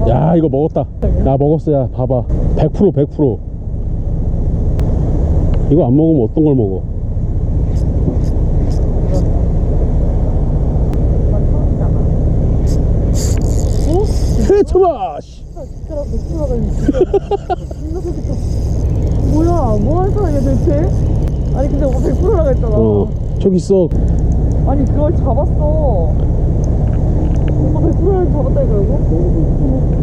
야, 이거 먹었다. 야, 먹었어. 야, 봐봐. 100% 100%. 이거 안 먹으면 어떤 걸 먹어? 해쳐봐! 뭐야, 뭐 하는 사람이야 대체? 아니 근데 오빠 100%라고 했잖아. 저기 있어. 아니 그걸 잡았어. 오빠 100%를 잡았다니까 이거?